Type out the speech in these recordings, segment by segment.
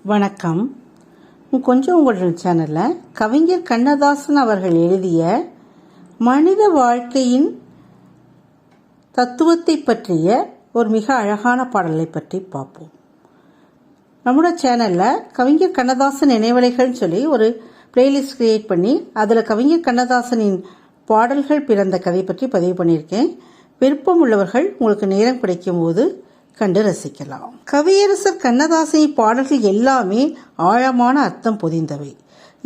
வணக்கம். கொஞ்சம் உங்களோட சேனலில் கவிஞர் கண்ணதாசன் அவர்கள் எழுதிய மனித வாழ்க்கையின் தத்துவத்தை பற்றிய ஒரு மிக அழகான பாடலை பற்றி பார்ப்போம். நம்மளோட சேனலில் கவிஞர் கண்ணதாசன் நினைவலைகள்னு சொல்லி ஒரு பிளேலிஸ்ட் கிரியேட் பண்ணி அதில் கவிஞர் கண்ணதாசனின் பாடல்கள் பிறந்த கதை பற்றி பதிவு பண்ணியிருக்கேன். விருப்பம் உள்ளவர்கள் உங்களுக்கு நேரம் கிடைக்கும் போது கண்டு ரசிக்கலாம். கவியரசர் கண்ணதாசனின் பாடல்கள் எல்லாமே ஆழமான அர்த்தம் பொதிந்தவை.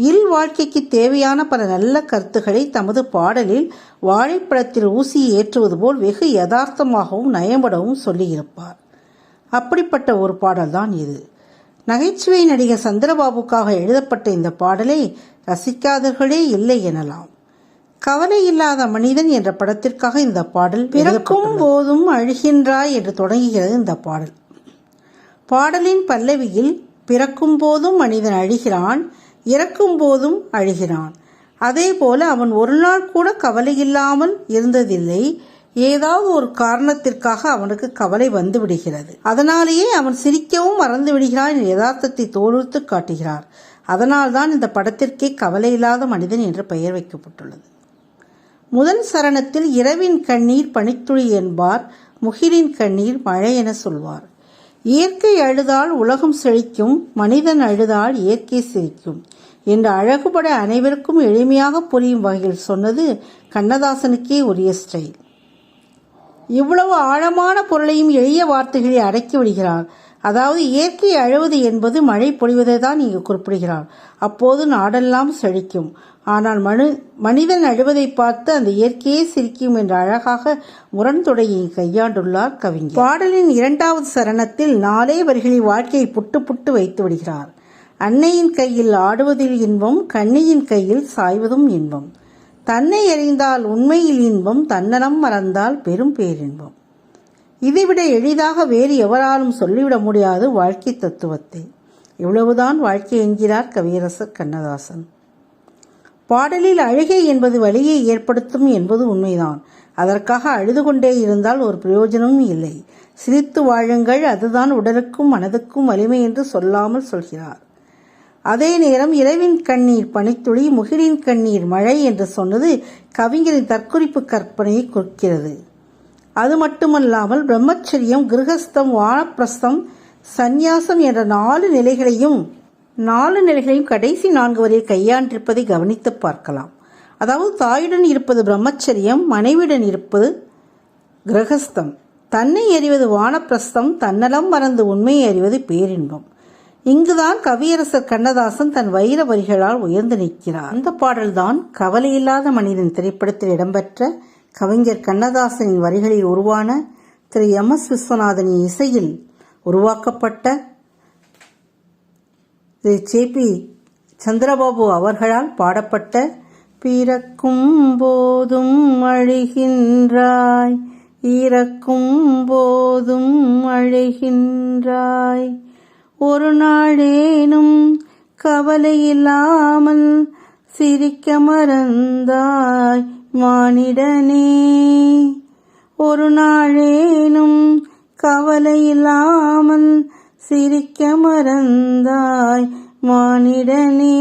இல் வாழ்க்கைக்கு தேவையான பல நல்ல கருத்துக்களை தமது பாடலில் வாழைப்பழத்தில் ஊசியை ஏற்றுவது போல் வெகு யதார்த்தமாகவும் நயம்படவும் சொல்லியிருப்பார். அப்படிப்பட்ட ஒரு பாடல்தான் இது. நகைச்சுவை நடிகர் சந்திரபாபுக்காக எழுதப்பட்ட இந்த பாடலை ரசிக்காதவர்களே இல்லை எனலாம். கவலை இல்லாத மனிதன் என்ற படத்திற்காக இந்த பாடல் பிறக்கும் போதும் அழுகின்றாய் என்று தொடங்குகிறது. இந்த பாடல் பாடலின் பல்லவியில் பிறக்கும் போதும் மனிதன் அழுகிறான், இறக்கும் போதும் அழுகிறான். அதே போல அவன் ஒரு நாள் கூட கவலை இல்லாமல் இருந்ததில்லை. ஏதாவது ஒரு காரணத்திற்காக அவனுக்கு கவலை வந்து விடுகிறது. அதனாலேயே அவன் சிரிக்கவும் மறந்து விடுகிறான் என்ற யதார்த்தத்தை தோலுத்து காட்டுகிறார். அதனால்தான் இந்த படத்திற்கே கவலை இல்லாத மனிதன் என்று பெயர் வைக்கப்பட்டுள்ளது. முதல் சரணத்தில் இரவின் கண்ணீர் பனித்துளி என்பார், முகிலின் கண்ணீர் மழை என சொல்வார். இயற்கை அழுதால் உலகம் செழிக்கும், மனிதன் அழுதால் இயற்கை சிரிக்கும் என்ற அழகுபட அனைவருக்கும் எளிமையாக புரியும் வகையில் சொன்னது கண்ணதாசனுக்கே உரிய ஸ்டைல். இவ்வளவு ஆழமான பொருளையும் எளிய வார்த்தைகளை அடக்கி விடுகிறார். அதாவது இயற்கை அழுவது என்பது மழை பொழிவதை தான் இங்கு குறிப்பிடுகிறார். அப்போது நாடெல்லாம் செழிக்கும். ஆனால் மனிதன் அழுவதை பார்த்து அந்த இயற்கையே சிரிக்கும் என்ற அழகாக முரண்தொடையை கையாண்டுள்ளார் கவிஞர். பாடலின் இரண்டாவது சரணத்தில் 4 வரிகளில் வாழ்க்கையை புட்டு புட்டு வைத்து விடுகிறார். அன்னையின் கையில் ஆடுவதில் இன்பம், கண்ணியின் கையில் சாய்வதும் இன்பம். தன்னை அறிந்தால் உண்மையில் இன்பம், தன்னலம் மறந்தால் பெரும் பேரின்பம். இதைவிட எளிதாக வேறு எவராலும் சொல்லிவிட முடியாது வாழ்க்கை தத்துவத்தை. இவ்வளவுதான் வாழ்க்கை என்கிறார் கவியரசர் கண்ணதாசன். பாடலில் அழுகை என்பது வலியை ஏற்படுத்தும் என்பது உண்மைதான். அதற்காக அழுது கொண்டே இருந்தால் ஒரு பிரயோஜனமும் இல்லை. சிரித்து வாழுங்கள், அதுதான் உடலுக்கும் மனதுக்கும் வலிமை என்று சொல்லாமல் சொல்கிறார். அதே நேரம் இரவின் கண்ணீர் பனித்துளி, முகிலின் கண்ணீர் மழை என்று சொன்னது கவிஞரின் தற்குறிப்பு கற்பனையை குறிக்கிறது. அது மட்டுமல்லாமல் பிரம்மச்சரியம், கிரகஸ்தம், வானப்பிரஸ்தம், சந்நியாசம் என்ற 4 நிலைகளையும் கடைசி 4 வரையில் கையாண்டிருப்பதை கவனித்து பார்க்கலாம். அதாவது தாயுடன் இருப்பது பிரம்மச்சரியம், மனைவியுடன் இருப்பது கிரகஸ்தம், தன்னை அறிவது வானப்பிரஸ்தம், தன்னலம் மறந்து உண்மையை அறிவது பேரின்பம். இங்குதான் கவியரசர் கண்ணதாசன் தன் வைர வரிகளால் உயர்ந்து நிற்கிறார். அந்த பாடல்தான் கவலையில்லாத மனிதன் திரைப்படத்தில் இடம்பெற்ற கவிஞர் கண்ணதாசனின் வரிகளில் உருவான திரு MS விஸ்வநாதனின் இசையில் உருவாக்கப்பட்ட திரு JP சந்திரபாபு அவர்களால் பாடப்பட்ட பிறக்கும் போதும் அழுகின்றாய், இறக்கும் போதும் அழுகின்றாய், ஒரு நாளேனும் கவலை இல்லாமல் சிரிக்க மறந்தாய் மானிடனே, ஒரு நாளேனும் கவலை இல்லாமல் சிரிக்க மறந்தாய் மானிடனே,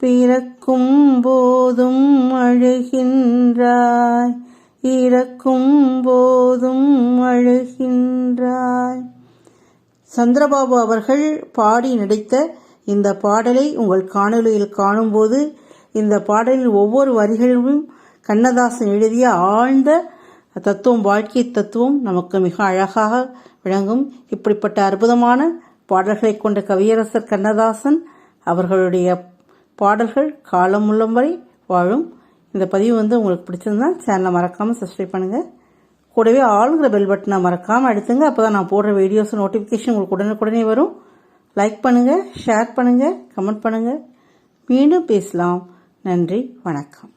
பிறக்கும் போதும் அழுகின்றாய், இறக்கும் போதும் அழுகின்றாய். சந்திரபாபு அவர்கள் பாடி நடித்த இந்த பாடலை உங்கள் காணொலியில் காணும்போது இந்த பாடலில் ஒவ்வொரு வரிகளிலும் கண்ணதாசன் எழுதிய ஆழ்ந்த தத்துவம், வாழ்க்கை தத்துவம் நமக்கு மிக அழகாக விளங்கும். இப்படிப்பட்ட அற்புதமான பாடல்களை கொண்ட கவியரசர் கண்ணதாசன் அவர்களுடைய பாடல்கள் காலம் உள்ளம் வரை வாழும். இந்த பதிவு உங்களுக்கு பிடிச்சிருந்தா சேனலை மறக்காமல் சப்ஸ்கிரைப் பண்ணுங்கள். கூடவே ஆளுங்கிற பெல் பட்டனை மறக்காமல் அழுத்துங்க. அப்போ தான் நான் போடுற வீடியோஸ் நோட்டிஃபிகேஷன் உங்களுக்கு உடனுக்குடனே வரும். லைக் பண்ணுங்கள், ஷேர் பண்ணுங்கள், கமெண்ட் பண்ணுங்கள். மீண்டும் பேசலாம். நன்றி, வணக்கம்.